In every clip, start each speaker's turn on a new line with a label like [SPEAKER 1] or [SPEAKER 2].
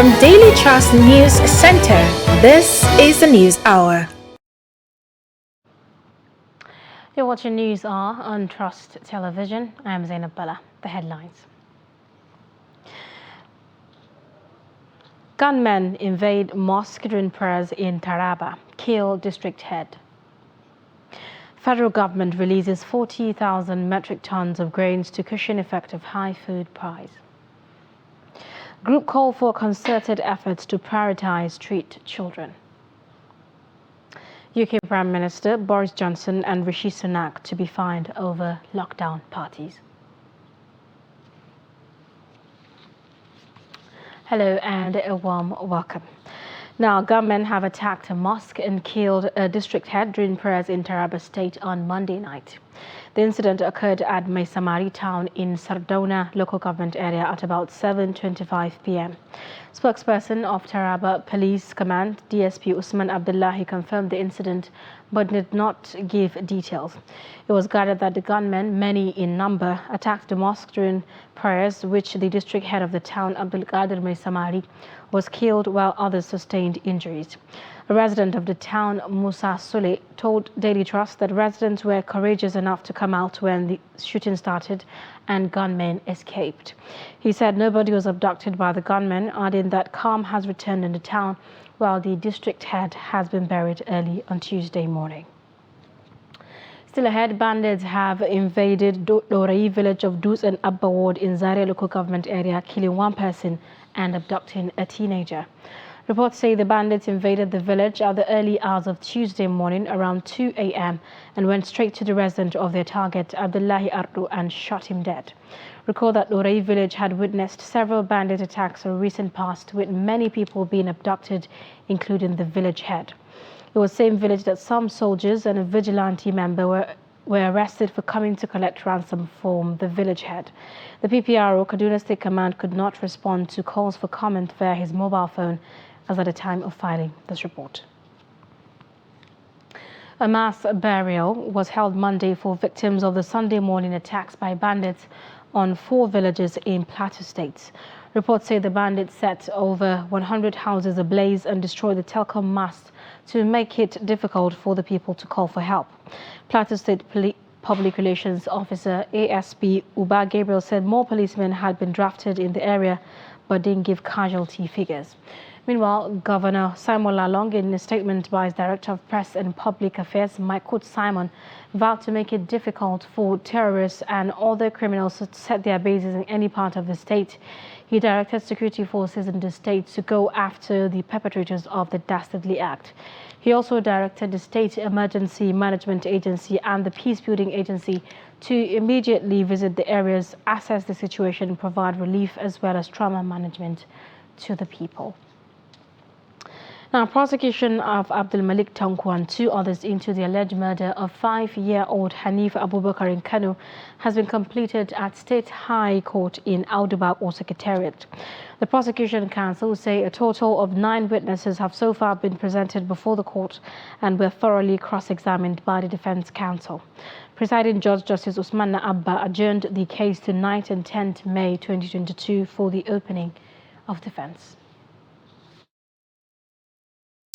[SPEAKER 1] From Daily Trust News Center, this is the News Hour.
[SPEAKER 2] You're watching News Hour on Trust Television. I am Zainab Bala. The headlines. Gunmen invade mosque during prayers in Taraba, kill district head. Federal government releases 40,000 metric tons of grains to cushion effect of high food price. Group call for concerted efforts to prioritize street children. UK Prime Minister Boris Johnson and Rishi Sunak to be fined over lockdown parties. Hello and a warm welcome. Now, gunmen have attacked a mosque and killed a district head during prayers in Taraba State on Monday night. The incident occurred at Maisamari town in Sardauna local government area at about 7:25 p.m. Spokesperson of Taraba Police Command, DSP Usman Abdullahi, confirmed the incident but did not give details. It was gathered that the gunmen, many in number, attacked the mosque during prayers, which the district head of the town, Abdul Qadir Maisamari, was killed while others sustained injuries. A resident of the town, Musa Sule, told Daily Trust that residents were courageous enough to come out when the shooting started and gunmen escaped. He said nobody was abducted by the gunmen, adding that calm has returned in the town while the district head has been buried early on Tuesday morning. Still ahead, bandits have invaded Dorai village of Dus and Abba ward in Zaria local government area, killing one person and abducting a teenager. Reports say the bandits invaded the village at the early hours of Tuesday morning around 2 a.m. and went straight to the resident of their target, Abdullahi Ardu, and shot him dead. Recall that Dorai village had witnessed several bandit attacks in recent past, with many people being abducted, including the village head. It was the same village that some soldiers and a vigilante member were arrested for coming to collect ransom from the village head. The PPRO, Kaduna State Command, could not respond to calls for comment via his mobile phone as at the time of filing this report. A mass burial was held Monday for victims of the Sunday morning attacks by bandits on 4 villages in Plateau State. Reports say the bandits set over 100 houses ablaze and destroyed the telecom mast to make it difficult for the people to call for help. Plateau State Public Relations Officer ASP Uba Gabriel said more policemen had been drafted in the area but didn't give casualty figures. Meanwhile, Governor Simon Lalong, in a statement by his Director of Press and Public Affairs, Mike Simon, vowed to make it difficult for terrorists and other criminals to set their bases in any part of the state. He directed security forces in the state to go after the perpetrators of the dastardly act. He also directed the State Emergency Management Agency and the Peacebuilding Agency to immediately visit the areas, assess the situation, provide relief as well as trauma management to the people. Now, prosecution of Abdul Malik Tanko and 2 others into the alleged murder of 5-year-old Hanif Abubakar in Kano has been completed at State High Court in Audubak or Secretariat. The Prosecution Council say a total of 9 witnesses have so far been presented before the court and were thoroughly cross-examined by the Defense Counsel. Presiding Judge Justice Usman Abba adjourned the case to 9th and 10th May 2022 for the opening of defense.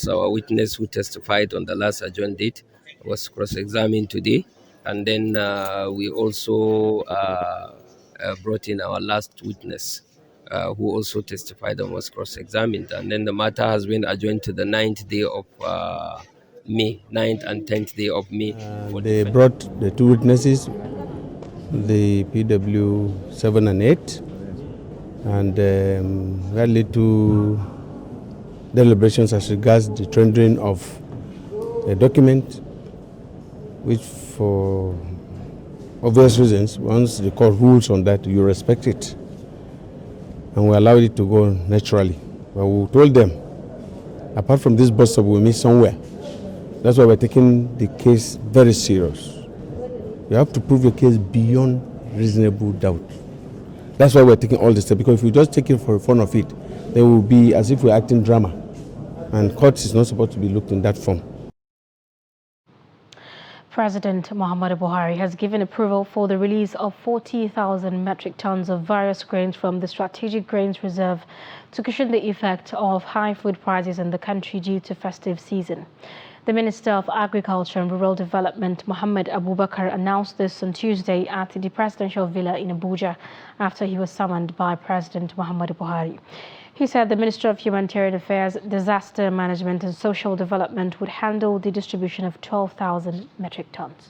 [SPEAKER 3] Our witness who testified on the last adjourned date was cross-examined today, and then we also brought in our last witness who also testified and was cross-examined, and then the matter has been adjourned to the 9th day of May, 9th and 10th day of May.
[SPEAKER 4] They brought the 2 witnesses, the PW 7 and 8, and that led to deliberations as regards the tendering of a document which, for obvious reasons, once the court rules on that, you respect it, and we allowed it to go naturally. But we told them, apart from this bus stop, we'll meet somewhere. That's why we're taking the case very serious. You have to prove your case beyond reasonable doubt. That's why we're taking all this steps, because if we just take it for fun of it, then will be as if we're acting drama. And court is not supposed to be looked in that form.
[SPEAKER 2] President Muhammadu Buhari has given approval for the release of 40,000 metric tons of various grains from the Strategic Grains Reserve to cushion the effect of high food prices in the country due to festive season. The Minister of Agriculture and Rural Development, Mohammed Abubakar, announced this on Tuesday at the presidential villa in Abuja after he was summoned by President Muhammadu Buhari. He said the Minister of Humanitarian Affairs, Disaster Management and Social Development would handle the distribution of 12,000 metric tons.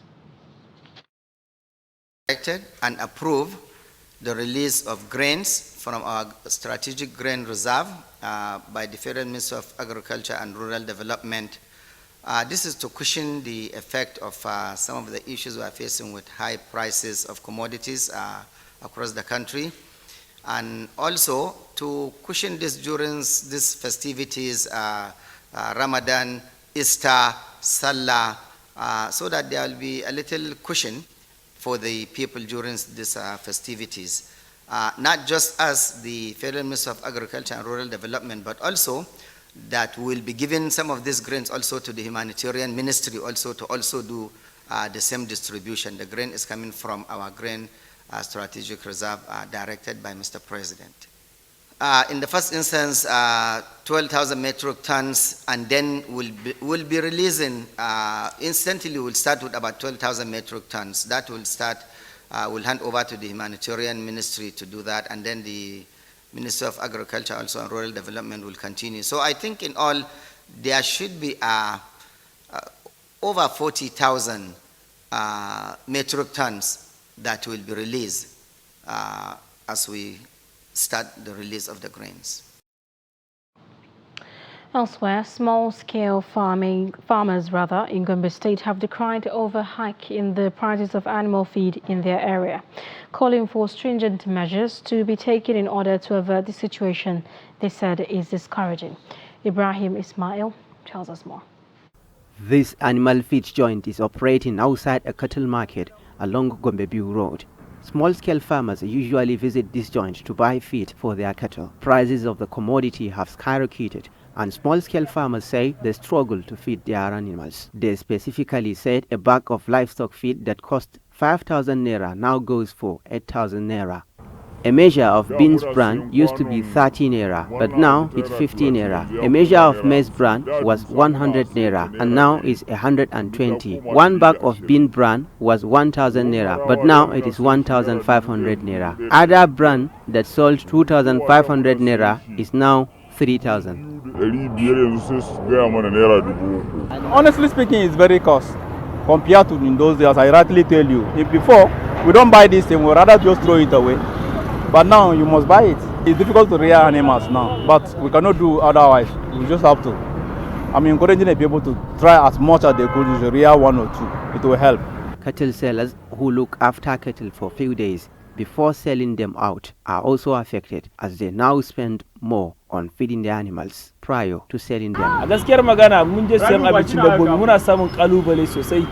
[SPEAKER 5] And approve the release of grains from our strategic grain reserve by the Federal Minister of Agriculture and Rural Development. This is to cushion the effect of some of the issues we are facing with high prices of commodities across the country, and also to cushion this during these festivities, Ramadan, Easter, Salah, so that there will be a little cushion for the people during these festivities. Not just as the Federal Minister of Agriculture and Rural Development, but also that will be giving some of these grains also to the Humanitarian Ministry also to also do the same distribution. The grain is coming from our grain strategic reserve directed by Mr. President. In the first instance, 12,000 metric tons, and then we'll be releasing, instantly we'll start with about 12,000 metric tons. That will start, we'll hand over to the Humanitarian Ministry to do that, and then the Minister of Agriculture also and Rural Development will continue. So I think in all, there should be over 40,000 metric tons that will be released as we start the release of the grains.
[SPEAKER 2] Elsewhere, small-scale farmers in Gombe State have decried over hike in the prices of animal feed in their area, calling for stringent measures to be taken in order to avert the situation they said is discouraging. Ibrahim Ismail tells us more.
[SPEAKER 6] This animal feed joint is operating outside a cattle market along Gombe View Road. Small-scale farmers usually visit this joint to buy feed for their cattle. Prices of the commodity have skyrocketed, and small-scale farmers say they struggle to feed their animals. They specifically said a bag of livestock feed that cost 5,000 naira now goes for 8,000 naira. A measure of beans bran used to be 30 naira, but now it's 50 naira. A measure of maize bran was 100 naira, and now is 120. One bag of bean bran was 1,000 naira, but now it is 1,500 naira. Other bran that sold 2,500 naira is now 3,000.
[SPEAKER 7] Honestly speaking, it's very cost compared to in those days. I rightly tell you, if before we don't buy this thing, we rather just throw it away. But now you must buy it. It's difficult to rear animals now, but we cannot do otherwise. We just have to. I'm encouraging the people to try as much as they could to rear one or two. It will help.
[SPEAKER 6] Cattle sellers who look after cattle for a few days before selling them out are also affected, as they now spend more on feeding the animals prior to selling them.
[SPEAKER 8] A gaskiyar magana mun je sayan abincin dabbobi muna samun kalubale sosai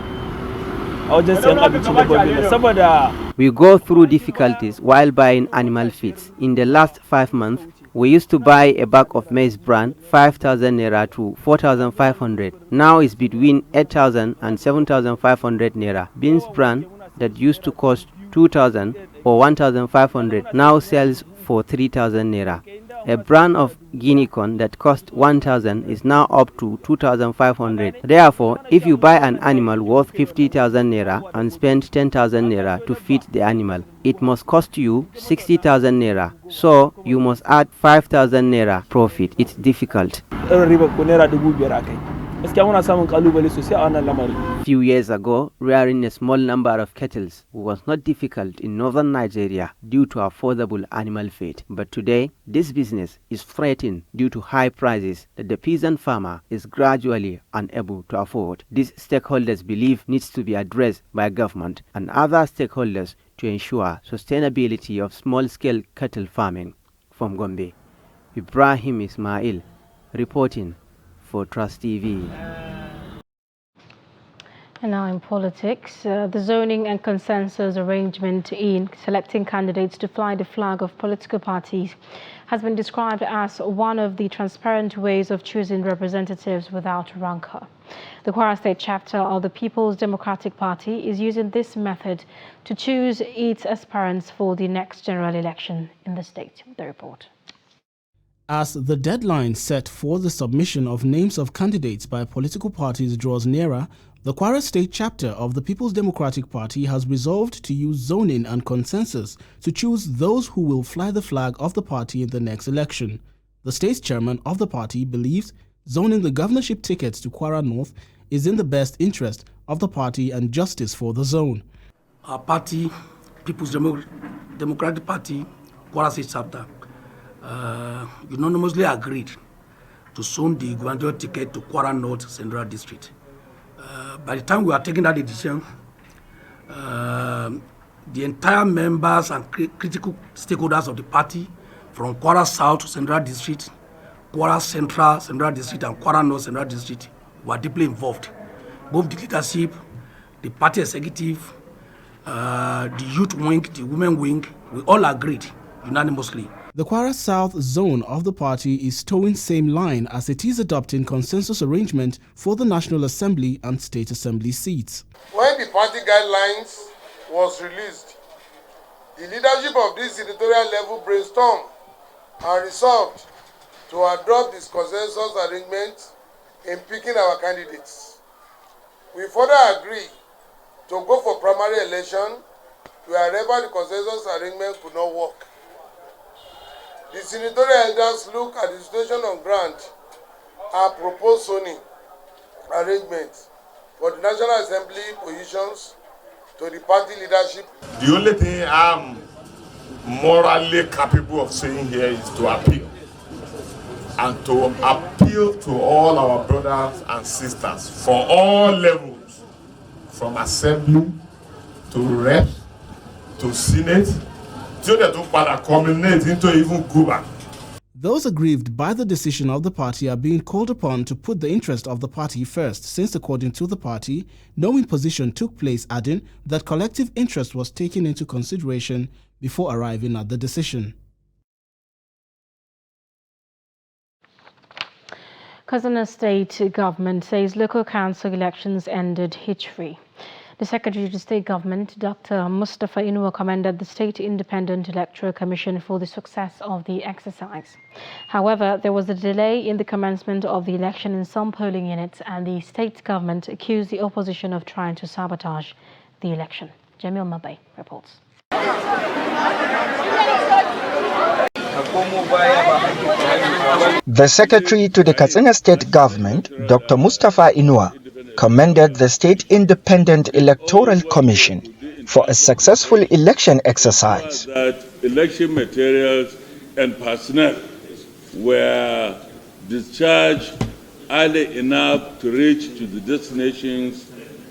[SPEAKER 8] a wajen sayan abincin dabbobi saboda
[SPEAKER 6] we go through difficulties while buying animal feeds. In the last 5 months, we used to buy a bag of maize bran 5,000 naira to 4,500. Now it's between 8,000 and 7,500 naira. Beans bran that used to cost 2,000 or 1,500 now sells for 3,000 naira. A bran of guinea corn that cost 1,000 is now up to 2,500. Therefore, if you buy an animal worth 50,000 naira and spend 10,000 naira to feed the animal, it must cost you 60,000 naira. So you must add 5,000 naira profit. It's difficult. Few years ago, rearing a small number of cattle was not difficult in northern Nigeria due to affordable animal feed. But today, this business is threatened due to high prices that the peasant farmer is gradually unable to afford. These stakeholders believe needs to be addressed by government and other stakeholders to ensure sustainability of small-scale cattle farming. From Gombe, Ibrahim Ismail reporting for Trust TV.
[SPEAKER 2] And now in politics, the zoning and consensus arrangement in selecting candidates to fly the flag of political parties has been described as one of the transparent ways of choosing representatives without rancor. The Kwara State chapter of the People's Democratic Party is using this method to choose its aspirants for the next general election in the state. The report.
[SPEAKER 9] As the deadline set for the submission of names of candidates by political parties draws nearer, the Kwara State chapter of the People's Democratic Party has resolved to use zoning and consensus to choose those who will fly the flag of the party in the next election. The state chairman of the party believes zoning the governorship tickets to Kwara North is in the best interest of the party and justice for the zone.
[SPEAKER 10] Our party, People's Democratic Party, Kwara State chapter, unanimously agreed to zone the gubernatorial ticket to Kwara North Central District. By the time we are taking that decision, the entire members and critical stakeholders of the party from Kwara South Central District, Kwara Central District, and Kwara North Central District were deeply involved. Both the leadership, the party executive, the youth wing, the women wing, we all agreed unanimously.
[SPEAKER 9] The Kwara South zone of the party is towing same line as it is adopting consensus arrangement for the National Assembly and State Assembly seats.
[SPEAKER 11] When the party guidelines was released, the leadership of this senatorial level brainstormed and resolved to adopt this consensus arrangement in picking our candidates. We further agreed to go for primary election wherever the consensus arrangement could not work. The senatorial elders look at the situation on ground and propose zoning arrangements for the National Assembly positions to the party leadership.
[SPEAKER 12] The only thing I'm morally capable of saying here is to appeal. And to appeal to all our brothers and sisters for all levels, from assembly to rep to senate, so that to culminate into even Cuba.
[SPEAKER 9] Those aggrieved by the decision of the party are being called upon to put the interest of the party first, since according to the party, no imposition took place, adding that collective interest was taken into consideration before arriving at the decision.
[SPEAKER 2] Katsina State government says local council elections ended hitch-free. The Secretary to State Government, Dr. Mustafa Inuwa, commended the State Independent Electoral Commission for the success of the exercise. However, there was a delay in the commencement of the election in some polling units, and the state government accused the opposition of trying to sabotage the election. Jamil Mabay reports.
[SPEAKER 13] The Secretary to the Katsina State Government, Dr. Mustafa Inuwa, commended the State Independent Electoral Commission for a successful election exercise.
[SPEAKER 14] That election materials and personnel were discharged early enough to reach to the destinations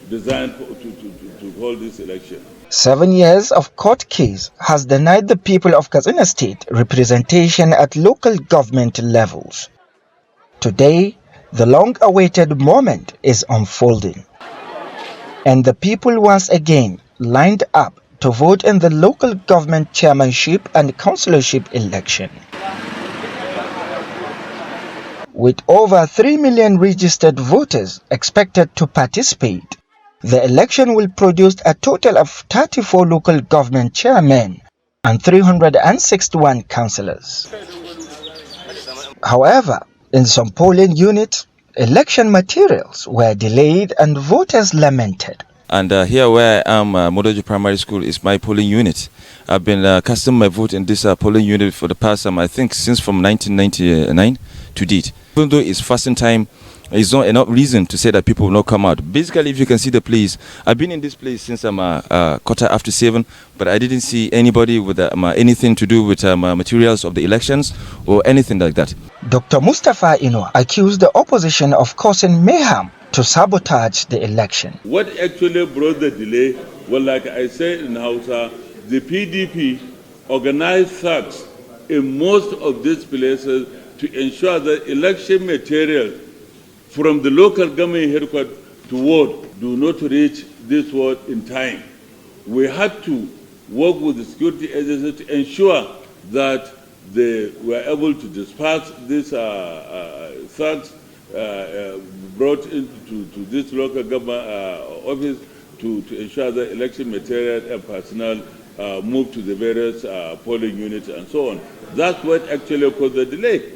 [SPEAKER 14] designed to hold this election.
[SPEAKER 13] 7 years of court case has denied the people of Katsina State representation at local government levels. Today, the long-awaited moment is unfolding, and the people once again lined up to vote in the local government chairmanship and councillorship election. With over 3 million registered voters expected to participate, the election will produce a total of 34 local government chairmen and 361 councillors. However, in some polling units, election materials were delayed and voters lamented.
[SPEAKER 15] And here where I am, Modoji Primary School is my polling unit. I've been casting my vote in this polling unit for the past, I think, since from 1999 to date. Even though it's fasting time, it's not enough reason to say that people will not come out. Basically, if you can see the place, I've been in this place since I'm 7:15, but I didn't see anybody with anything to do with materials of the elections or anything like that.
[SPEAKER 13] Dr. Mustafa Inuwa accused the opposition of causing mayhem to sabotage the election.
[SPEAKER 14] What actually brought the delay? Well, like I said in Hausa, the PDP organized thugs in most of these places to ensure that election material from the local government headquarters ward do not reach this ward in time. We had to work with the security agencies to ensure that they were able to disperse these thugs brought into this local government office to ensure that election material and personnel move to the various polling units and so on. That's what actually caused the delay.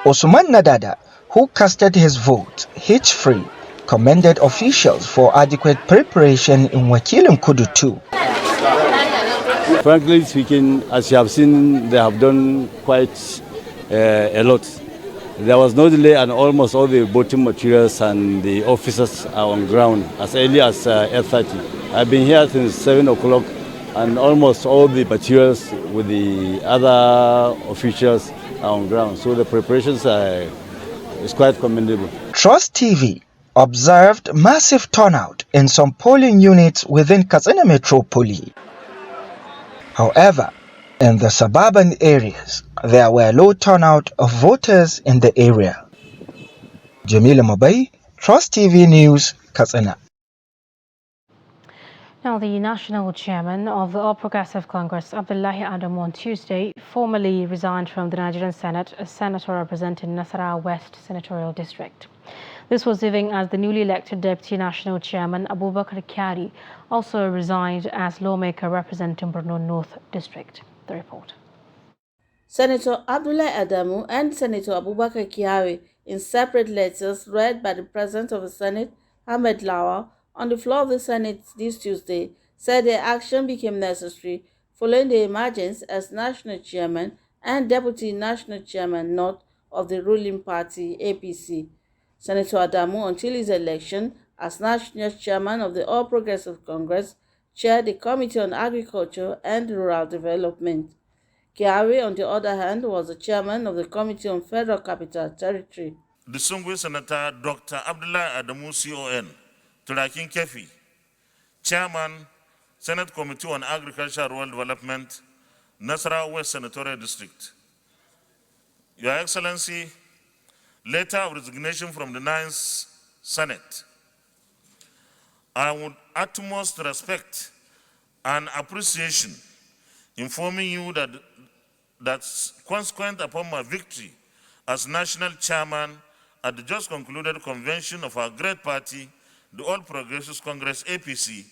[SPEAKER 13] Osman Nadada, who casted his vote hitch-free, commended officials for adequate preparation in Wakilin Kudu too.
[SPEAKER 16] Frankly speaking, as you have seen, they have done quite a lot. There was no delay, and almost all the voting materials and the officers are on ground as early as 8:30. I've been here since 7 o'clock, and almost all the materials with the other officials are on ground. So the preparations is quite commendable.
[SPEAKER 13] Trust TV observed massive turnout in some polling units within Katsina Metropoli. However, in the suburban areas, there were low turnout of voters in the area. Jamila Mabai, Trust TV News, Katsina.
[SPEAKER 2] Now, the national chairman of the All Progressive Congress, Abdullahi Adamu, on Tuesday formally resigned from the Nigerian Senate as senator representing Nasarawa West Senatorial District. This was even as the newly elected Deputy National Chairman, Abubakar Kyari, also resigned as lawmaker representing Borno North District. The report.
[SPEAKER 17] Senator Abdullahi Adamu and Senator Abubakar Kyari, in separate letters read by the President of the Senate, Ahmed Lawal, on the floor of the Senate this Tuesday, said their action became necessary following the emergence as National Chairman and Deputy National Chairman North of the ruling party, APC. Senator Adamu, until his election as National Chairman of the All Progressive Congress, chaired the Committee on Agriculture and Rural Development. Kyari, on the other hand, was the Chairman of the Committee on Federal Capital Territory.
[SPEAKER 18] Distinguished Senator Dr. Abdullahi Adamu, CON, Turakin Kefi, Chairman, Senate Committee on Agriculture and Rural Development, Nasarawa West Senatorial District. Your Excellency, letter of resignation from the 9th Senate. I would utmost respect and appreciation informing you that consequent upon my victory as National Chairman at the just concluded convention of our great party, the All Progressives Congress, APC,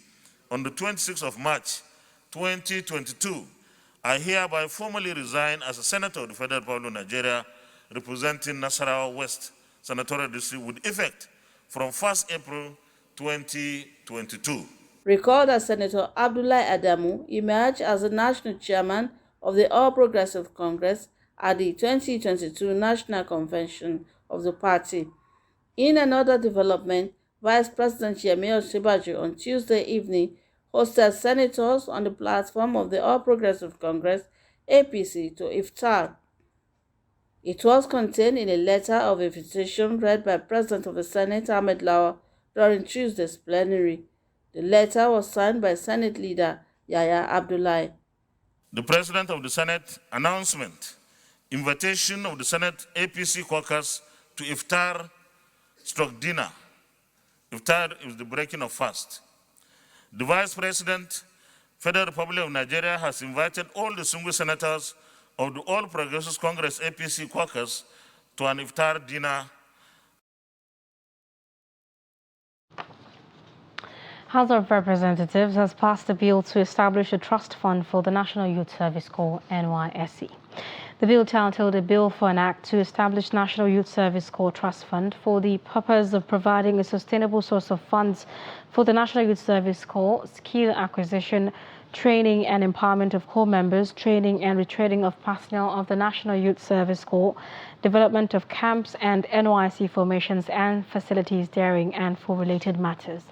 [SPEAKER 18] on the 26th of March, 2022, I hereby formally resign as a Senator of the Federal Republic of Nigeria, representing Nasarawa West Senatorial District with effect from 1st April 2022.
[SPEAKER 17] Recall that Senator Abdullahi Adamu emerged as the National Chairman of the All Progressive Congress at the 2022 National Convention of the party. In another development, Vice President Yemi Osinbajo on Tuesday evening hosted senators on the platform of the All Progressive Congress, APC, to iftar. It was contained in a letter of invitation read by President of the Senate, Ahmed Lawal, during Tuesday's plenary. The letter was signed by Senate Leader Yahya Abdullahi.
[SPEAKER 18] The President of the Senate announcement, invitation of the Senate APC caucus to iftar/dinner. Iftar is the breaking of fast. The Vice President, Federal Republic of Nigeria, has invited all the single senators of the All Progressives Congress APC caucus to an iftar dinner.
[SPEAKER 2] House of Representatives has passed a bill to establish a trust fund for the National Youth Service Corps, NYSC. The bill titled a Bill for an Act to establish National Youth Service Corps Trust Fund for the purpose of providing a sustainable source of funds for the National Youth Service Corps, skill acquisition, training and empowerment of corps members, training and retraining of personnel of the National Youth Service Corps, development of camps and NYSC formations and facilities therein, and for related matters.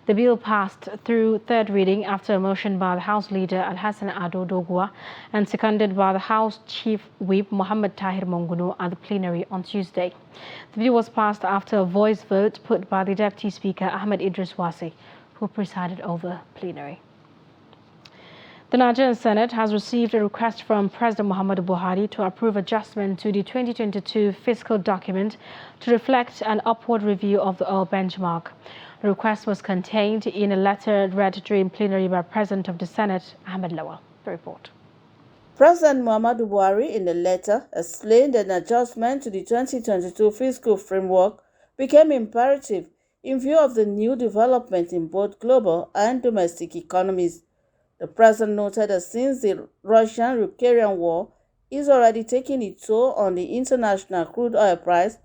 [SPEAKER 2] The bill passed through third reading after a motion by the House Leader Alhassan Ado Dogua and seconded by the House Chief Whip Mohammed Tahir Mongunu at the plenary on Tuesday. The bill was passed after a voice vote put by the Deputy Speaker Ahmed Idris Wasi, who presided over plenary. The Nigerian Senate has received a request from President Muhammadu Buhari to approve adjustment to the 2022 fiscal document to reflect an upward review of the oil benchmark. The request was contained in a letter read during plenary by President of the Senate, Ahmed Lawal. The report.
[SPEAKER 17] President Muhammadu Buhari in the letter explained that an adjustment to the 2022 fiscal framework became imperative in view of the new development in both global and domestic economies. The president noted that since the Russian-Ukrainian war is already taking its toll on the international crude oil price,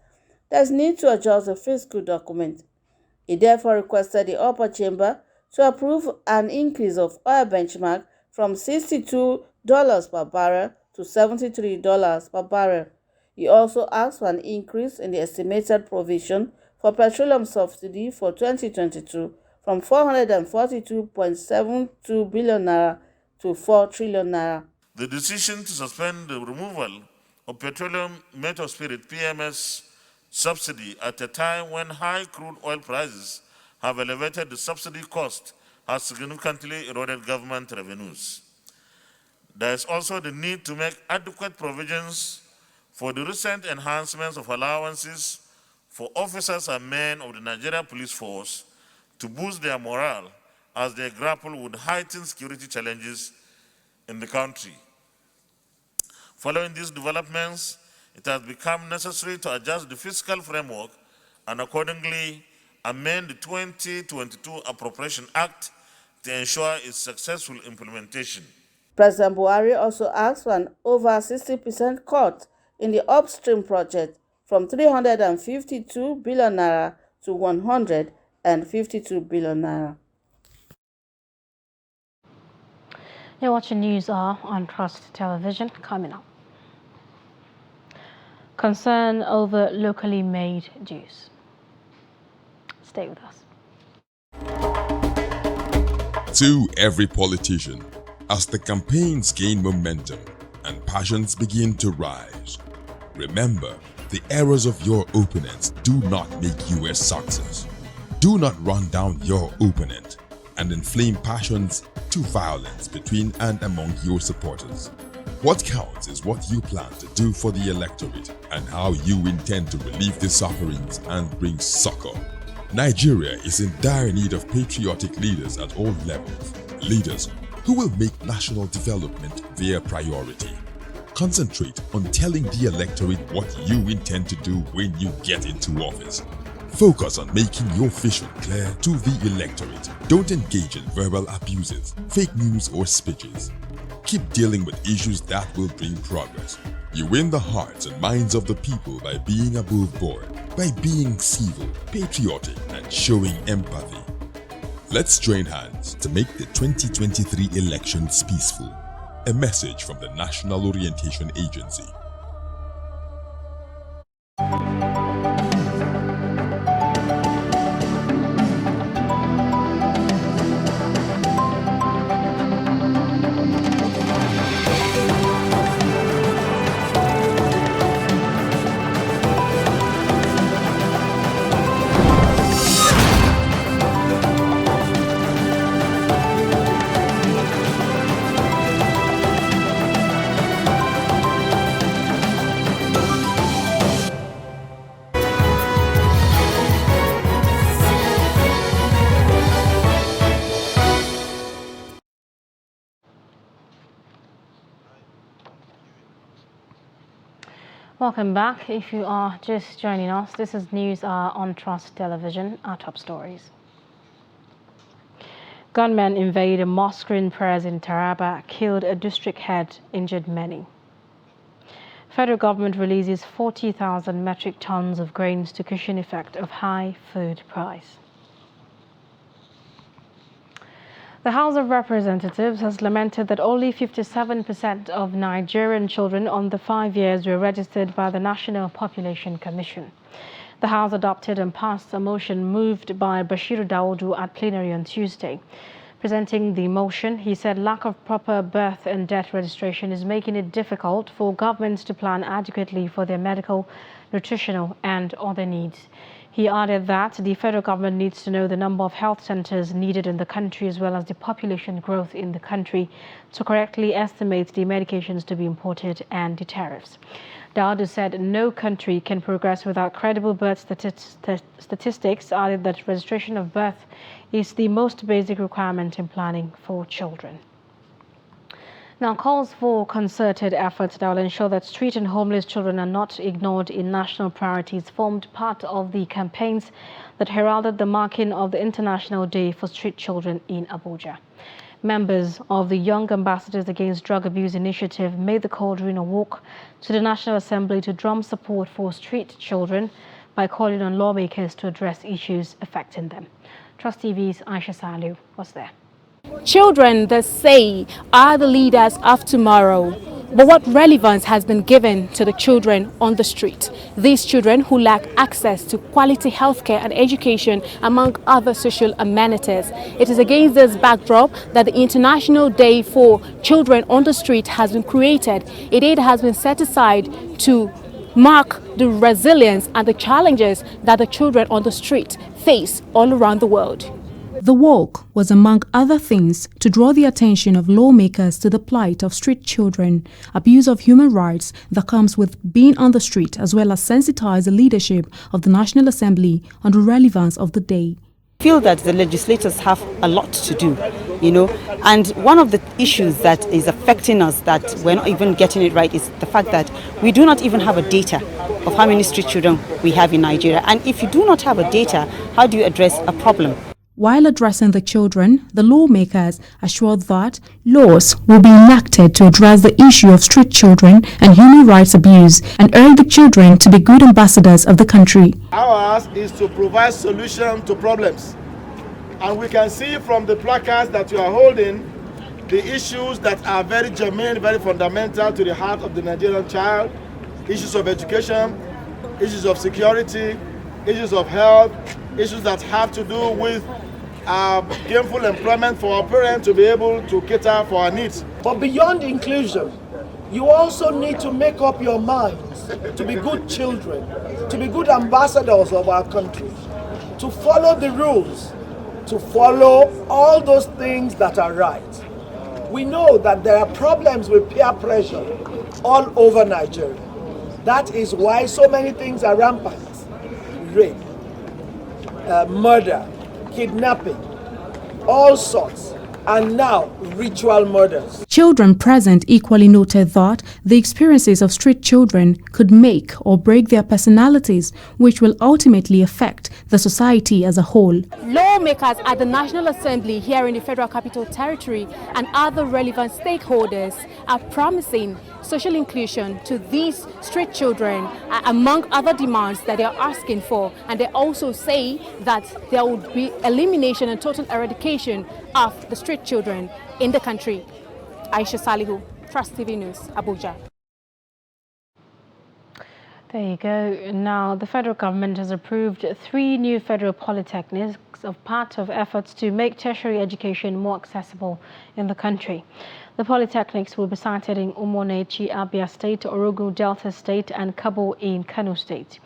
[SPEAKER 17] there is need to adjust the fiscal document. He therefore requested the upper chamber to approve an increase of oil benchmark from $62 per barrel to $73 per barrel. He also asked for an increase in the estimated provision for petroleum subsidy for 2022 from 442.72 billion naira to 4 trillion naira.
[SPEAKER 18] The decision to suspend the removal of petroleum method spirit PMS subsidy at a time when high crude oil prices have elevated the subsidy cost has significantly eroded government revenues. There is also the need to make adequate provisions for the recent enhancements of allowances for officers and men of the Nigeria Police Force to boost their morale as they grapple with heightened security challenges in the country. Following these developments, it has become necessary to adjust the fiscal framework and accordingly amend the 2022 Appropriation Act to ensure its successful implementation.
[SPEAKER 17] President Buhari also asked for an over 60% cut in the upstream project from 352 billion naira to 152 billion naira.
[SPEAKER 2] You're watching News Hour on Trust Television. Coming up, concern over locally made juice. Stay with us.
[SPEAKER 19] To every politician, as the campaigns gain momentum and passions begin to rise, remember, the errors of your opponents do not make you a success. Do not run down your opponent and inflame passions to violence between and among your supporters. What counts is what you plan to do for the electorate and how you intend to relieve the sufferings and bring succor. Nigeria is in dire need of patriotic leaders at all levels. Leaders who will make national development their priority. Concentrate on telling the electorate what you intend to do when you get into office. Focus on making your vision clear to the electorate. Don't engage in verbal abuses, fake news or speeches. Keep dealing with issues that will bring progress. You win the hearts and minds of the people by being above board, by being civil, patriotic, and showing empathy. Let's join hands to make the 2023 elections peaceful. A message from the National Orientation Agency.
[SPEAKER 2] Welcome back. If you are just joining us, this is News Hour on Trust Television. Our top stories. Gunmen invade a mosque during prayers in Taraba, killed a district head, injured many. Federal government releases 40,000 metric tons of grains to cushion effect of high food price. The House of Representatives has lamented that only 57% of Nigerian children under 5 years were registered by the National Population Commission. The House adopted and passed a motion moved by Bashir Daudu at plenary on Tuesday. Presenting the motion, he said lack of proper birth and death registration is making it difficult for governments to plan adequately for their medical, nutritional and other needs. He added that the federal government needs to know the number of health centers needed in the country as well as the population growth in the country to correctly estimate the medications to be imported and the tariffs. Dawodu said no country can progress without credible birth statistics, added that registration of birth is the most basic requirement in planning for children. Now, calls for concerted efforts that will ensure that street and homeless children are not ignored in national priorities formed part of the campaigns that heralded the marking of the International Day for Street Children in Abuja. Members of the Young Ambassadors Against Drug Abuse Initiative made the call during a walk to the National Assembly to drum support for street children by calling on lawmakers to address issues affecting them. Trust TV's Aisha Saliu was there.
[SPEAKER 20] Children, they say, are the leaders of tomorrow. But what relevance has been given to the children on the street? These children who lack access to quality healthcare and education, among other social amenities. It is against this backdrop that the International Day for Children on the Street has been created. A day has been set aside to mark the resilience and the challenges that the children on the street face all around the world.
[SPEAKER 21] The walk was, among other things, to draw the attention of lawmakers to the plight of street children, abuse of human rights that comes with being on the street, as well as sensitize the leadership of the National Assembly on the relevance of the day.
[SPEAKER 22] I feel that the legislators have a lot to do, and one of the issues that is affecting us that we're not even getting it right is the fact that we do not even have a data of how many street children we have in Nigeria. And if you do not have a data, how do you address a problem?
[SPEAKER 21] While addressing the children, the lawmakers assured that laws will be enacted to address the issue of street children and human rights abuse and urged the children to be good ambassadors of the country.
[SPEAKER 23] Ours is to provide solutions to problems. And we can see from the placards that you are holding the issues that are very germane, very fundamental to the heart of the Nigerian child, issues of education, issues of security, issues of health, issues that have to do with gainful employment for our parents to be able to cater for our needs.
[SPEAKER 24] But beyond inclusion, you also need to make up your minds to be good children, to be good ambassadors of our country, to follow the rules, to follow all those things that are right. We know that there are problems with peer pressure all over Nigeria. That is why so many things are rampant. Rape, murder, kidnapping, all sorts, and now ritual murders.
[SPEAKER 21] Children present equally noted that the experiences of street children could make or break their personalities, which will ultimately affect the society as a whole.
[SPEAKER 20] Lawmakers at the National Assembly here in the Federal Capital Territory and other relevant stakeholders are promising social inclusion to these street children, among other demands that they are asking for. And they also say that there would be elimination and total eradication of the street children in the country. Aisha Salihu, Trust TV News, Abuja.
[SPEAKER 2] There you go. Now, the federal government has approved 3 new federal polytechnics as part of efforts to make tertiary education more accessible in the country. The polytechnics will be sited in Umonechi, Abia State, Orogu, Delta State, and Kabo in Kano State.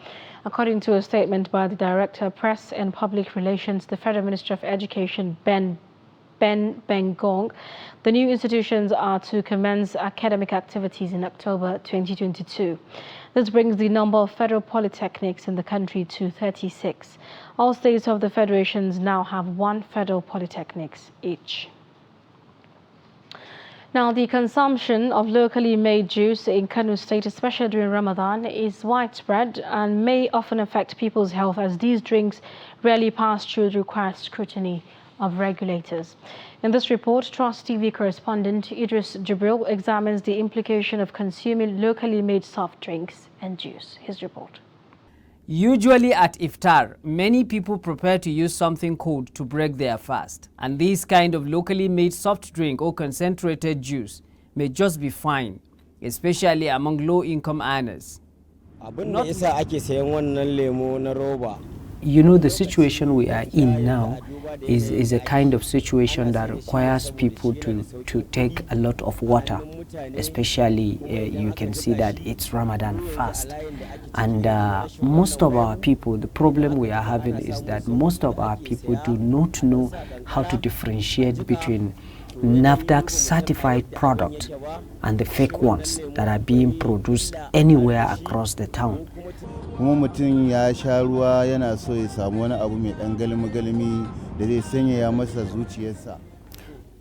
[SPEAKER 2] According to a statement by the Director of Press and Public Relations, the Federal Minister of Education, Ben Bengong, the new institutions are to commence academic activities in October 2022. This brings the number of federal polytechnics in the country to 36. All states of the federations now have 1 federal polytechnics each. Now, the consumption of locally made juice in Kano State, especially during Ramadan, is widespread and may often affect people's health, as these drinks rarely pass through the required scrutiny of regulators. In this report, Trust TV correspondent Idris Jibril examines the implication of consuming locally made soft drinks and juice. His report.
[SPEAKER 25] Usually at iftar, many people prepare to use something cold to break their fast. And this kind of locally made soft drink or concentrated juice may just be fine, especially among low-income earners.
[SPEAKER 26] You know, the situation we are in now is a kind of situation that requires people to take a lot of water, especially you can see that it's Ramadan fast. And most of our people, the problem we are having is that most of our people do not know how to differentiate between NAFDAC certified product and the fake ones that are being produced anywhere across the town.
[SPEAKER 1] Kuma mutum ya sha ruwa yana so ya samu wani abu mai dan galmi-galmi da zai sanyaya masa zuciyarsa.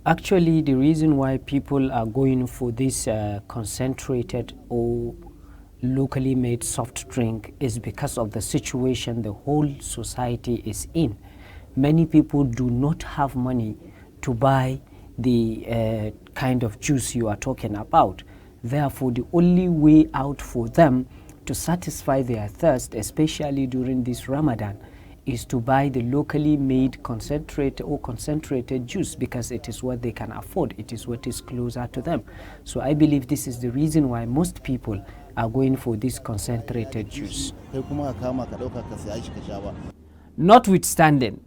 [SPEAKER 26] Actually, the reason why people are going for this concentrated or locally made soft drink is because of the situation the whole society is in. Many people do not have money to buy the kind of juice you are talking about. Therefore, the only way out for them to satisfy their thirst, especially during this Ramadan, is to buy the locally made concentrated juice, because it is what they can afford. It is what is closer to them. So I believe this is the reason why most people are going for this concentrated juice. Notwithstanding,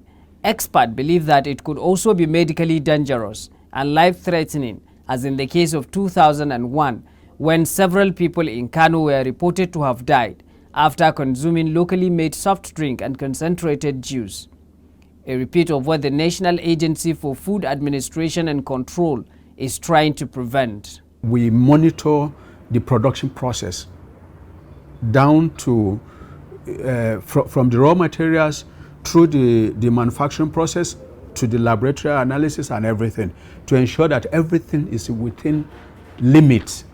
[SPEAKER 26] experts believe that it could also be medically dangerous and life-threatening, as in the case of 2001, when several people in Kano were reported to have died after consuming locally made soft drink and concentrated juice. A repeat of what the National Agency for Food Administration and Control is trying to prevent.
[SPEAKER 3] We monitor the production process down to from the raw materials through the manufacturing process to the laboratory analysis and everything, to ensure that everything is within limits,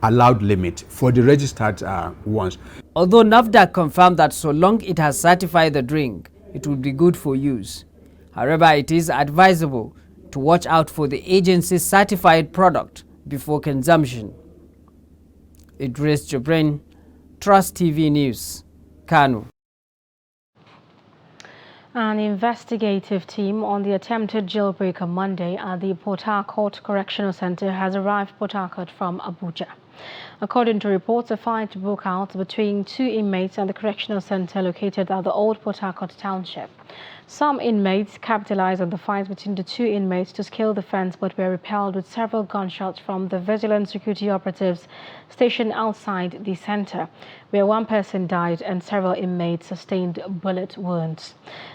[SPEAKER 3] allowed limit for the registered ones.
[SPEAKER 25] Although NAFDAC confirmed that so long it has certified the drink, it would be good for use. However, it is advisable to watch out for the agency's certified product before consumption. Idris Jibrin, Trust TV News, Kano.
[SPEAKER 2] An investigative team on the attempted jailbreak on Monday at the Port Harcourt Correctional Centre has arrived Port Harcourt from Abuja. According to reports, a fight broke out between two inmates at the correctional centre located at the old Port Harcourt township. Some inmates capitalized on the fight between the two inmates to scale the fence, but were repelled with several gunshots from the vigilant security operatives stationed outside the centre, where one person died and several inmates sustained bullet wounds.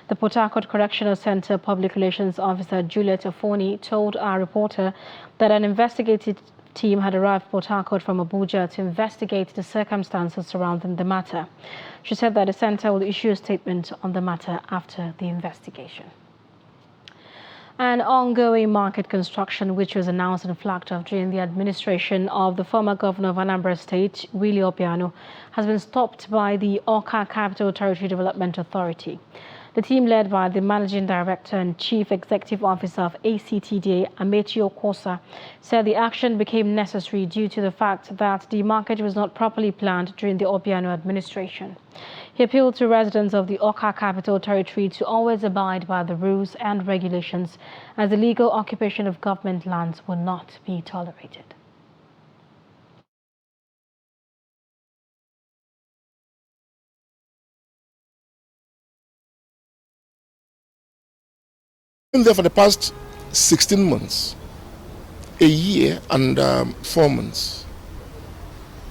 [SPEAKER 2] The Port Harcourt Correctional Centre Public Relations Officer Juliet Afoni told our reporter that an investigative team had arrived Port Harcourt from Abuja to investigate the circumstances surrounding the matter. She said that the centre will issue a statement on the matter after the investigation. An ongoing market construction, which was announced and flagged off during the administration of the former governor of Anambra State, Willie Obiano, has been stopped by the Awka Capital Territory Development Authority. The team, led by the Managing Director and Chief Executive Officer of ACTDA, Amechi Okosa, said the action became necessary due to the fact that the market was not properly planned during the Obiano administration. He appealed to residents of the Awka Capital Territory to always abide by the rules and regulations, as the legal occupation of government lands will not be tolerated.
[SPEAKER 11] Been there for the past 16 months, a year and 4 months.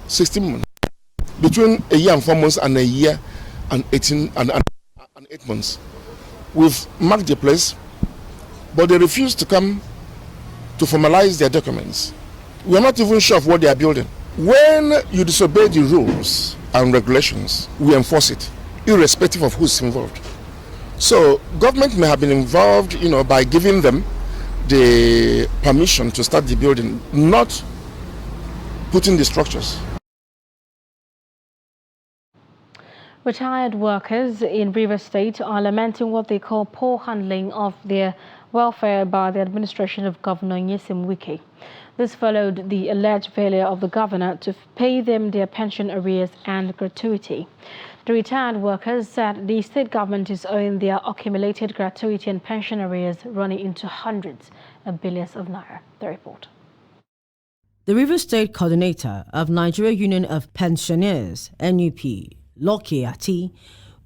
[SPEAKER 11] 16 months. Between a year and 4 months and a year and 8 months. We've marked the place, but they refuse to come to formalize their documents. We're not even sure of what they are building. When you disobey the rules and regulations, we enforce it, irrespective of who's involved. So government may have been involved, by giving them the permission to start the building, not putting the structures.
[SPEAKER 2] Retired workers in Rivers State are lamenting what they call poor handling of their welfare by the administration of Governor Nyesom Wike. This followed the alleged failure of the governor to pay them their pension arrears and gratuity. The retired workers said the state government is owing their accumulated gratuity and pension arrears running into hundreds of billions of naira. The report.
[SPEAKER 4] The Rivers State coordinator of Nigeria Union of Pensioners, NUP, Loki Ati,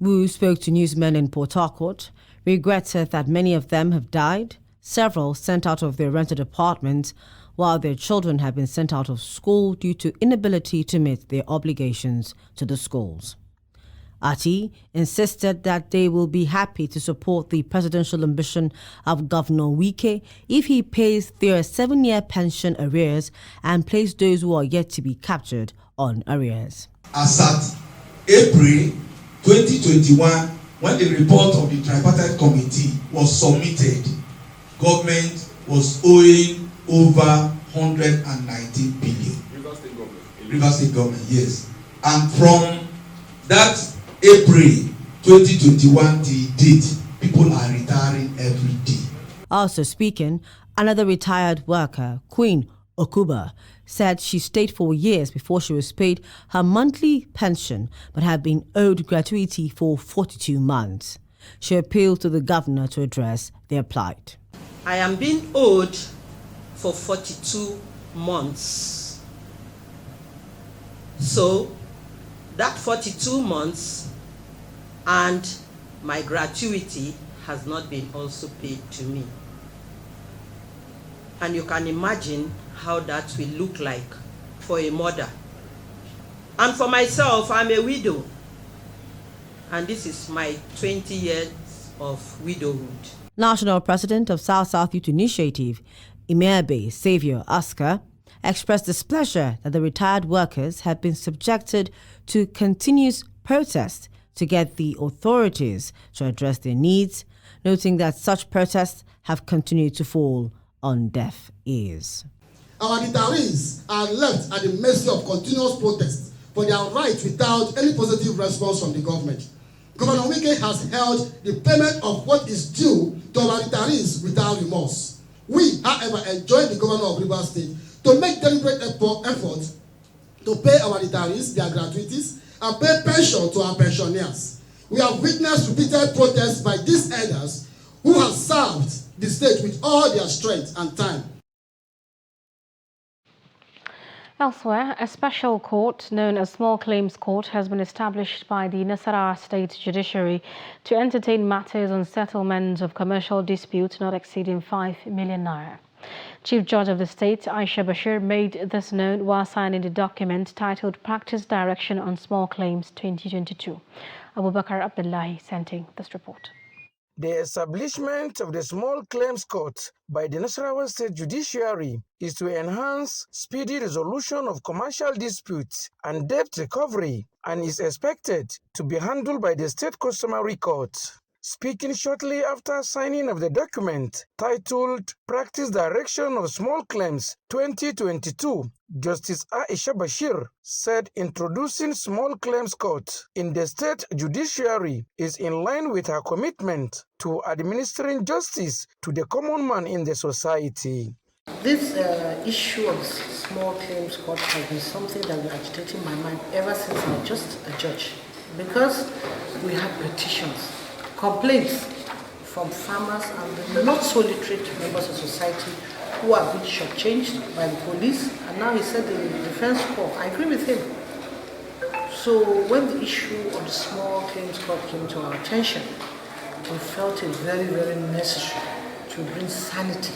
[SPEAKER 4] who spoke to newsmen in Port Harcourt, regretted that many of them have died, several sent out of their rented apartments, while their children have been sent out of school due to inability to meet their obligations to the schools. Ati insisted that they will be happy to support the presidential ambition of Governor Wike if he pays their 7-year pension arrears and places those who are yet to be captured on arrears.
[SPEAKER 5] As at April 2021, when the report of the tripartite committee was submitted, government was owing over 119 billion. Rivers State government, yes. And from that April 2021 till date, people are retiring every day.
[SPEAKER 4] Also speaking, another retired worker, Queen Okuba, said she stayed for years before she was paid her monthly pension but had been owed gratuity for 42 months. She appealed to the governor to address their plight.
[SPEAKER 6] I am being owed for 42 months. So that 42 months and my gratuity has not been also paid to me. And you can imagine how that will look like for a mother. And for myself, I'm a widow. And this is my 20 years of widowhood.
[SPEAKER 4] National President of South-South Youth Initiative, Imeabe Saviour Asker, expressed displeasure that the retired workers have been subjected to continuous protests to get the authorities to address their needs, noting that such protests have continued to fall on deaf ears.
[SPEAKER 7] Our retirees are left at the mercy of continuous protests for their rights without any positive response from the government. Governor Wike has held the payment of what is due to our retirees without remorse. We, however, enjoin the governor of Rivers State to make deliberate effort to pay our retirees their gratuities and pay pension to our pensioners. We have witnessed repeated protests by these elders who have served the state with all their strength and time.
[SPEAKER 2] Elsewhere, a special court known as Small Claims Court has been established by the Nasarawa State Judiciary to entertain matters on settlement of commercial disputes not exceeding 5 million naira. Chief Judge of the State, Aisha Bashir, made this known while signing the document titled Practice Direction on Small Claims 2022. Abubakar Abdullahi sent in this report.
[SPEAKER 8] The establishment of the Small Claims Court by the Nasarawa State Judiciary is to enhance speedy resolution of commercial disputes and debt recovery, and is expected to be handled by the State Customary Court. Speaking shortly after signing of the document titled Practice Direction of Small Claims 2022, Justice Aisha Bashir said introducing Small Claims Court in the State Judiciary is in line with her commitment to administering justice to the common man in the society.
[SPEAKER 24] This issue of Small Claims Court has been something that been agitating my mind ever since I was just a judge, because we have petitions, complaints from farmers and not solely trained members of society who are being shortchanged by the police, and now he said the defense corps. I agree with him. So when the issue of the Small Claims Court came to our attention, we felt it very, very necessary to bring sanity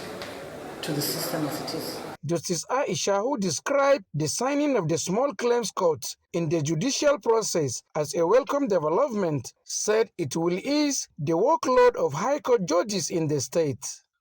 [SPEAKER 24] to the system as it is.
[SPEAKER 8] Justice Aisha, who described the signing of the Small Claims Court in the judicial process as a welcome development, said it will ease the workload of High Court judges in the state.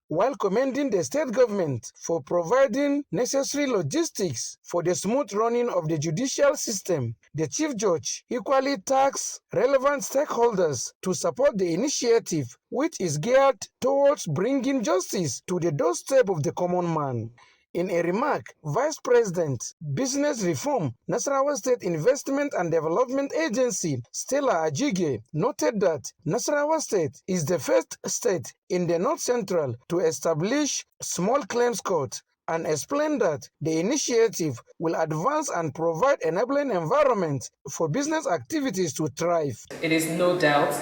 [SPEAKER 8] While commending the state government for providing necessary logistics for the smooth running of the judicial system, the Chief Judge equally tasked relevant stakeholders to support the initiative, which is geared towards bringing justice to the doorstep of the common man. In a remark, Vice President, Business Reform, Nasarawa State Investment and Development Agency, Stella Ajige, noted that Nasarawa State is the first state in the North Central to establish Small Claims Court, and explained that the initiative will advance and provide enabling environment for business activities to thrive.
[SPEAKER 10] It is no doubt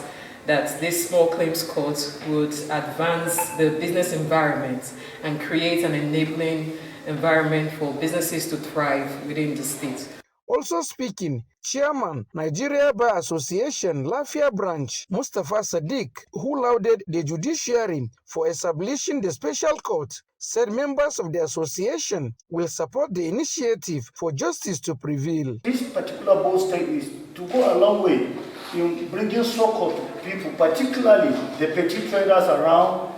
[SPEAKER 10] that this Small Claims Court would advance the business environment and create an enabling environment for businesses to thrive within the state.
[SPEAKER 8] Also speaking, Chairman, Nigeria Bar Association, Lafia Branch, Mustafa Sadiq, who lauded the judiciary for establishing the special court, said members of the association will support the initiative for justice to prevail.
[SPEAKER 24] This particular bold state is to go a long way
[SPEAKER 9] in bringing succor to people, particularly the petty traders around,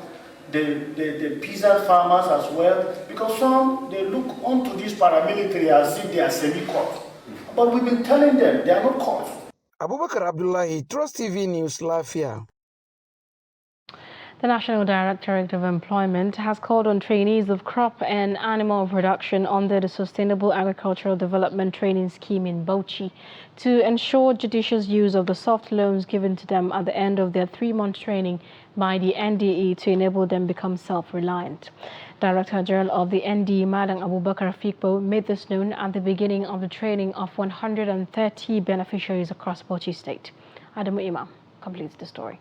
[SPEAKER 9] the peasant farmers as well, because some, they look onto these paramilitary as if they are semi-caught. But we've been telling them they are not caught.
[SPEAKER 8] Abubakar Abdullahi, Trust TV News, Lafia.
[SPEAKER 2] The National Directorate of Employment has called on trainees of crop and animal production under the Sustainable Agricultural Development Training Scheme in Bauchi to ensure judicious use of the soft loans given to them at the end of their 3-month training by the NDE to enable them become self-reliant. Director General of the NDE, Madam Abubakar Fikpo, made this known at the beginning of the training of 130 beneficiaries across Bauchi State. Adamu Imam completes the story.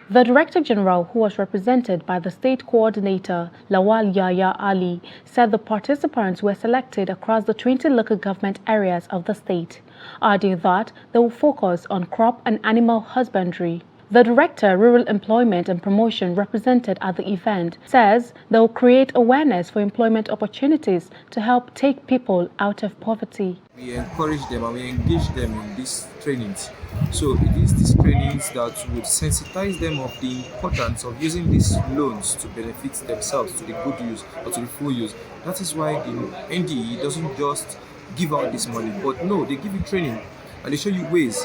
[SPEAKER 2] The Director General, who was represented by the State Coordinator Lawal Yahya Ali, said the participants were selected across the 20 local government areas of the state, adding that they will focus on crop and animal husbandry. The Director, Rural Employment and Promotion, represented at the event, says they will create awareness for employment opportunities to help take people out of poverty.
[SPEAKER 12] We encourage them and we engage them in these trainings. So it is these trainings that would sensitize them of the importance of using these loans to benefit themselves to the good use or to the full use. That is why the NDE doesn't just give out this money, but no, they give you training and they show you ways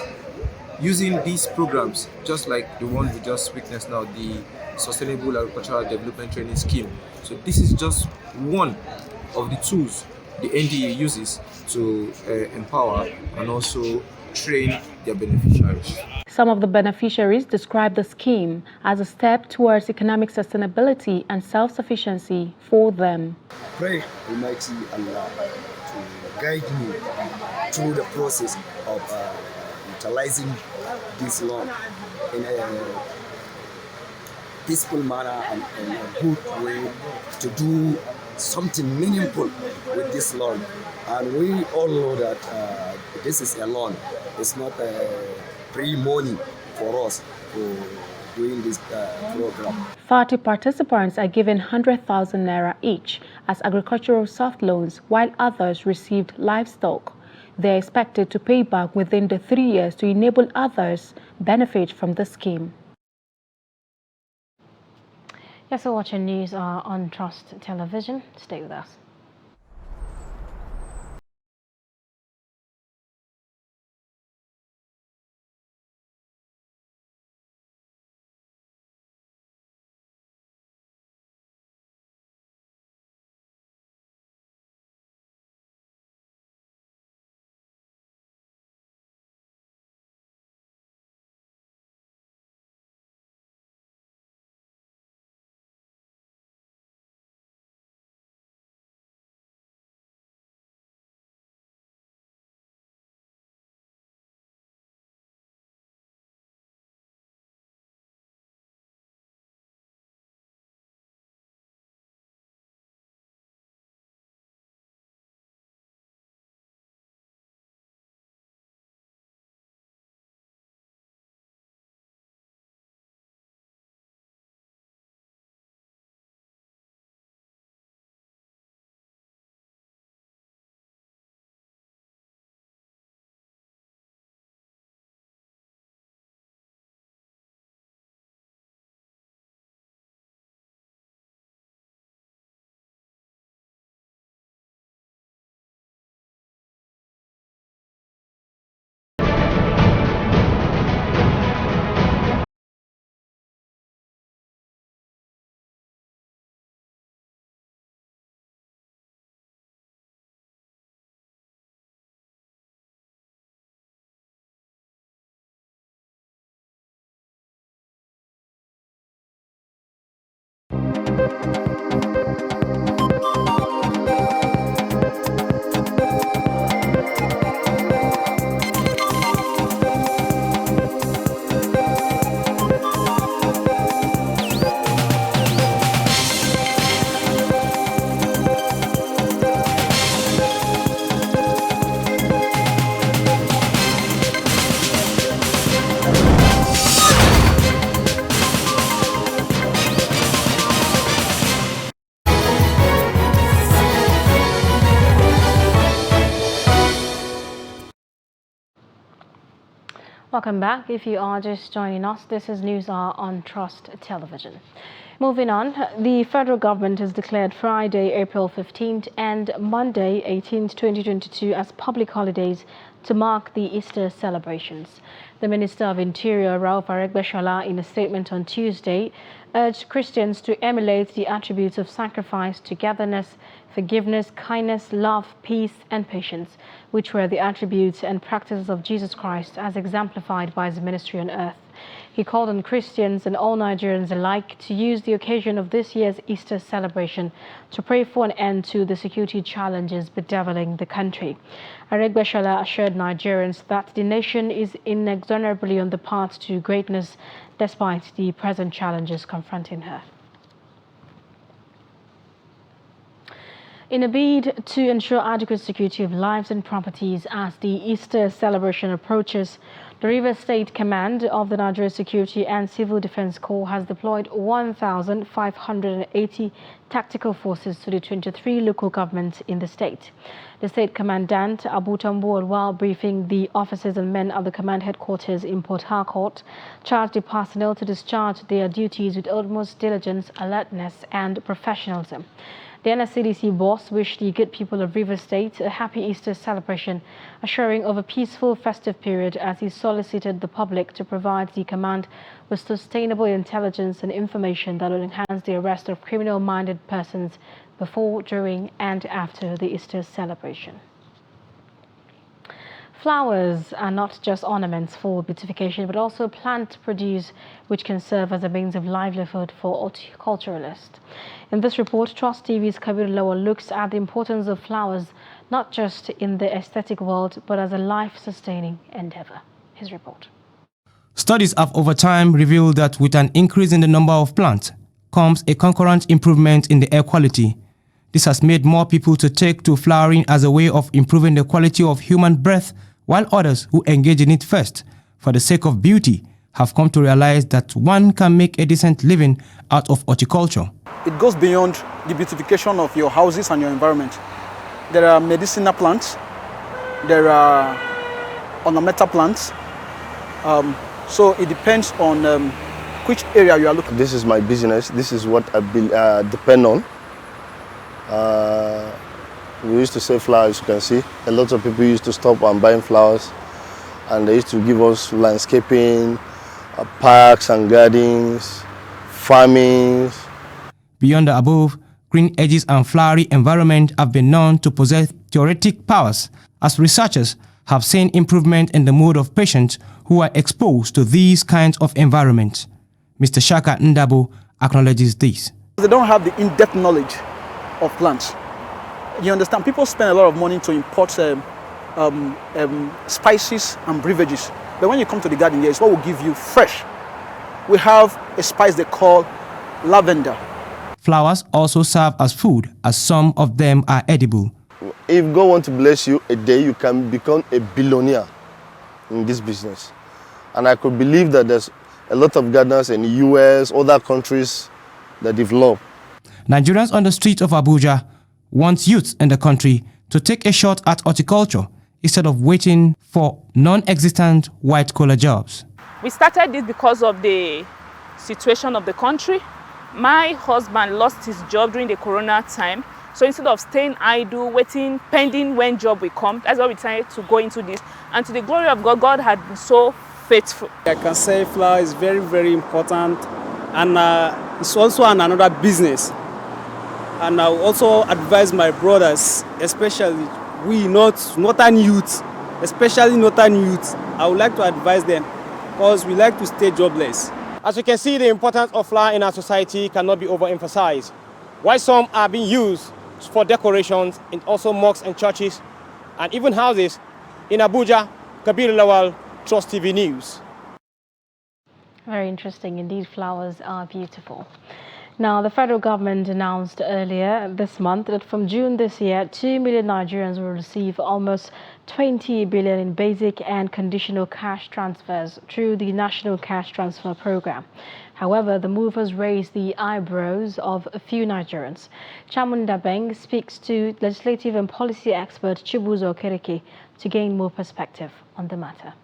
[SPEAKER 12] using these programs, just like the one we just witnessed now, the Sustainable Agricultural Development Training Scheme. So this is just one of the tools the NDA uses to empower and also train their beneficiaries.
[SPEAKER 2] Some of the beneficiaries described the scheme as a step towards economic sustainability and self-sufficiency for them.
[SPEAKER 13] Pray Almighty Allah to guide me through the process of utilizing this loan in a peaceful manner and in a good way to do something meaningful with this loan. And we all know that this is a loan. It's not a free money for us for doing this program.
[SPEAKER 2] 30 participants are given 100,000 naira each as agricultural soft loans, while others received livestock. They are expected to pay back within the 3 years to enable others benefit from the scheme. Yes, so watching news on Trust Television. Stay with us. Welcome back. If you are just joining us, this is News Hour on Trust Television. Moving on, the federal government has declared Friday, April 15th and Monday, 18th, 2022 as public holidays to mark the Easter celebrations. The Minister of Interior, Rauf Aregbesola, in a statement on Tuesday, urged Christians to emulate the attributes of sacrifice, togetherness, forgiveness, kindness, love, peace, and patience, which were the attributes and practices of Jesus Christ as exemplified by his ministry on earth. He called on Christians and all Nigerians alike to use the occasion of this year's Easter celebration to pray for an end to the security challenges bedeviling the country. Aregbesola assured Nigerians that the nation is inexorably on the path to greatness despite the present challenges confronting her. In a bid to ensure adequate security of lives and properties as the Easter celebration approaches, the Rivers State Command of the Nigeria Security and Civil Defense Corps has deployed 1,580 tactical forces to the 23 local governments in the state. The State Commandant, Abu Tambor, while briefing the officers and men at the command headquarters in Port Harcourt, charged the personnel to discharge their duties with utmost diligence, alertness, and professionalism. The NSCDC boss wished the good people of Rivers State a happy Easter celebration, assuring of a peaceful festive period as he solicited the public to provide the command with sustainable intelligence and information that will enhance the arrest of criminal-minded persons before, during, and after the Easter celebration. Flowers are not just ornaments for beautification, but also plant produce which can serve as a means of livelihood for horticulturalists. In this report, Trust TV's Kabir Lawal looks at the importance of flowers not just in the aesthetic world, but as a life-sustaining endeavor. His report.
[SPEAKER 14] Studies have over time revealed that with an increase in the number of plants comes a concurrent improvement in the air quality. This has made more people to take to flowering as a way of improving the quality of human breath, while others who engage in it first for the sake of beauty have come to realize that one can make a decent living out of horticulture.
[SPEAKER 15] It goes beyond the beautification of your houses and your environment. There are medicinal plants, there are ornamental plants, so it depends on which area you are looking.
[SPEAKER 16] This is my business, this is what I depend on. We used to sell flowers, you can see. A lot of people used to stop and buying flowers, and they used to give us landscaping, parks and gardens, farming.
[SPEAKER 14] Beyond the above, green edges and flowery environment have been known to possess therapeutic powers, as researchers have seen improvement in the mood of patients who are exposed to these kinds of environments. Mr. Shaka Ndabo acknowledges this.
[SPEAKER 15] They don't have the in-depth knowledge of plants. You understand, people spend a lot of money to import spices and beverages. But when you come to the garden here, it's what will give you fresh. We have a spice they call lavender.
[SPEAKER 14] Flowers also serve as food, as some of them are edible.
[SPEAKER 16] If God wants to bless you a day, you can become a billionaire in this business. And I could believe that there's a lot of gardeners in the US, other countries that develop.
[SPEAKER 14] Nigerians on the streets of Abuja want youths in the country to take a shot at horticulture instead of waiting for non-existent white-collar jobs.
[SPEAKER 17] We started this because of the situation of the country. My husband lost his job during the corona time. So instead of staying idle, waiting, pending when job will come, that's why we decided to go into this. And to the glory of God, God had been so faithful.
[SPEAKER 15] I can say flower is very, very important. And it's also another business. And I also advise my brothers, especially we northern youth, especially northern youth, I would like to advise them because we like to stay jobless.
[SPEAKER 18] As you can see, the importance of flower in our society cannot be overemphasized. While some are being used for decorations in also mosques and churches and even houses, in Abuja, Kabir Lawal, Trust TV News.
[SPEAKER 2] Very interesting indeed. Flowers are beautiful. Now, the federal government announced earlier this month that from June this year, 2 million Nigerians will receive almost 20 billion in basic and conditional cash transfers through the National Cash Transfer Program. However, the move has raised the eyebrows of a few Nigerians. Chamunda Beng speaks to legislative and policy expert Chibuzo Okereke to gain more perspective on the matter.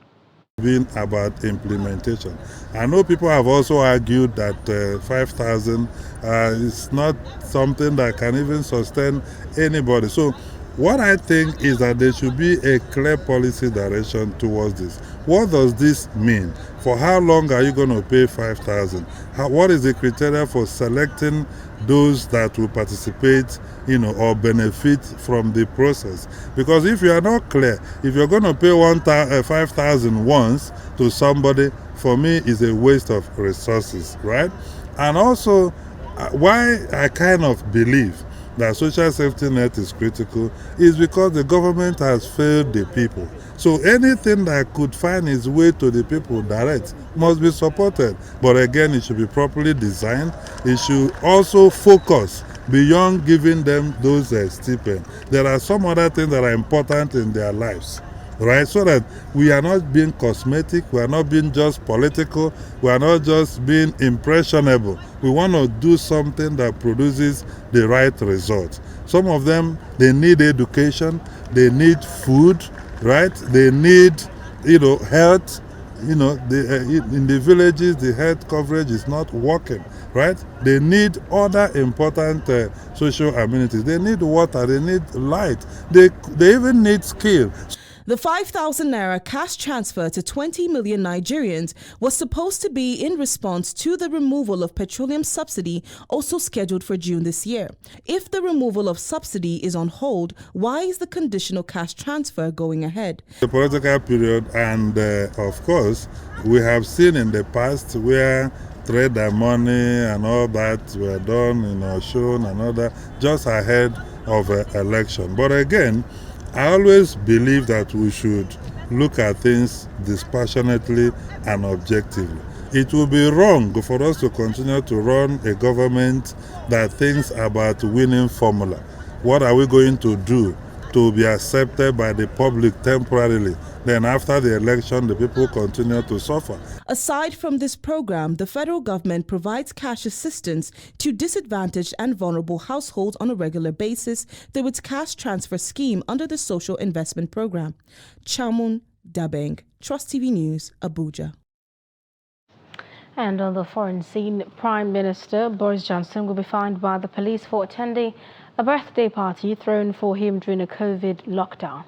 [SPEAKER 1] Been about implementation. I know people have also argued that 5,000 is not something that can even sustain anybody. So what I think is that there should be a clear policy direction towards this. What does this mean? For how long are you going to pay 5,000? What is the criteria for selecting those that will participate, or benefit from the process? Because if you are not clear, if you're going to pay 5,000 once to somebody, for me, is a waste of resources, right? And also, why I kind of believe that social safety net is critical is because the government has failed the people. So anything that could find its way to the people direct must be supported. But again, it should be properly designed. It should also focus beyond giving them those stipends. There are some other things that are important in their lives, right? So that we are not being cosmetic, we are not being just political, we are not just being impressionable. We want to do something that produces the right result. Some of them, they need education, they need food, right? They need, health. In the villages, the health coverage is not working, right? They need other important social amenities. They need water, they need light, they even need skill.
[SPEAKER 19] The 5,000 naira cash transfer to 20 million Nigerians was supposed to be in response to the removal of petroleum subsidy, also scheduled for June this year. If the removal of subsidy is on hold, why is the conditional cash transfer going ahead?
[SPEAKER 1] The political period, and of course, we have seen in the past where trade and money and all that were done, shown and all that, just ahead of election. But again, I always believe that we should look at things dispassionately and objectively. It will be wrong for us to continue to run a government that thinks about winning formula. What are we going to do to be accepted by the public temporarily? Then after the election, the people continue to suffer.
[SPEAKER 19] Aside from this program, the federal government provides cash assistance to disadvantaged and vulnerable households on a regular basis through its cash transfer scheme under the Social Investment Program. Chamun Dabeng, Trust TV News, Abuja.
[SPEAKER 2] And on the foreign scene, Prime Minister Boris Johnson will be fined by the police for attending a birthday party thrown for him during a COVID lockdown.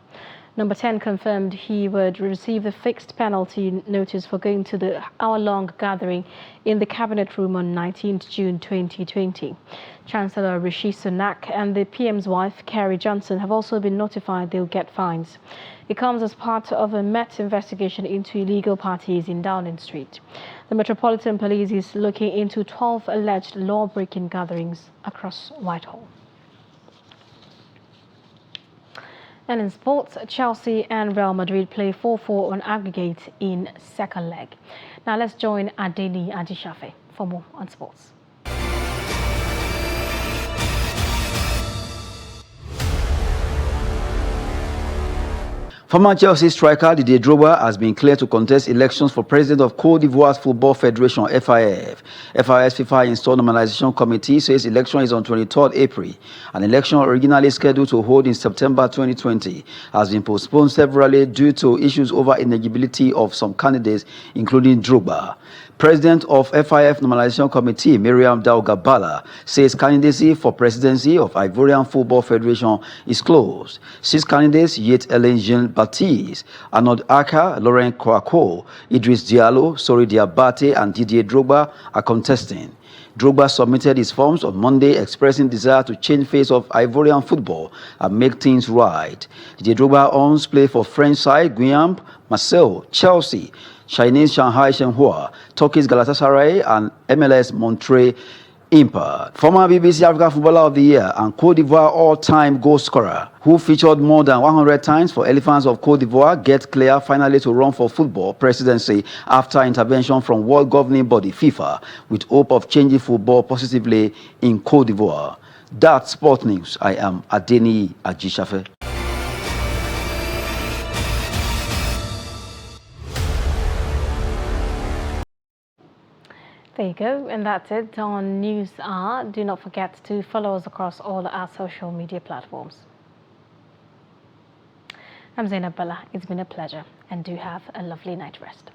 [SPEAKER 2] Number 10 confirmed he would receive the fixed penalty notice for going to the hour-long gathering in the Cabinet Room on 19th June 2020. Chancellor Rishi Sunak and the PM's wife, Carrie Johnson, have also been notified they'll get fines. It comes as part of a Met investigation into illegal parties in Downing Street. The Metropolitan Police is looking into 12 alleged law-breaking gatherings across Whitehall. And in sports, Chelsea and Real Madrid play 4-4 on aggregate in second leg. Now let's join Adeni Ajishafe for more on sports.
[SPEAKER 20] Former Chelsea striker Didier Drogba has been cleared to contest elections for president of Côte d'Ivoire's Football Federation, FIF. FIF's FIFA-installed nominalization committee says election is on 23rd April. An election originally scheduled to hold in September 2020 has been postponed severally due to issues over ineligibility of some candidates, including Drogba. President of FIF Nominalization Committee, Miriam Daugabala, says candidacy for presidency of Ivorian Football Federation is closed. 6 candidates, yet Ellen Jean-Baptiste, Arnaud Aka, Laurent Kouakou, Idriss Diallo, Sori Diabate, and Didier Drogba are contesting. Drogba submitted his forms on Monday expressing desire to change face of Ivorian football and make things right. Didier Drogba owns play for French side Guillaume, Marseille, Chelsea, Chinese Shanghai Shenhua, Turkish Galatasaray, and MLS Monterrey Impact. Former BBC Africa Footballer of the Year and Côte d'Ivoire all-time goal scorer, who featured more than 100 times for Elephants of Côte d'Ivoire, gets clear finally to run for football presidency after intervention from world governing body FIFA, with hope of changing football positively in Côte d'Ivoire. That's Sport News. I am Adeni Ajishafe.
[SPEAKER 2] There you go, and that's it on News Hour. Do not forget to follow us across all our social media platforms. I'm Zainab Bala. It's been a pleasure, and do have a lovely night rest.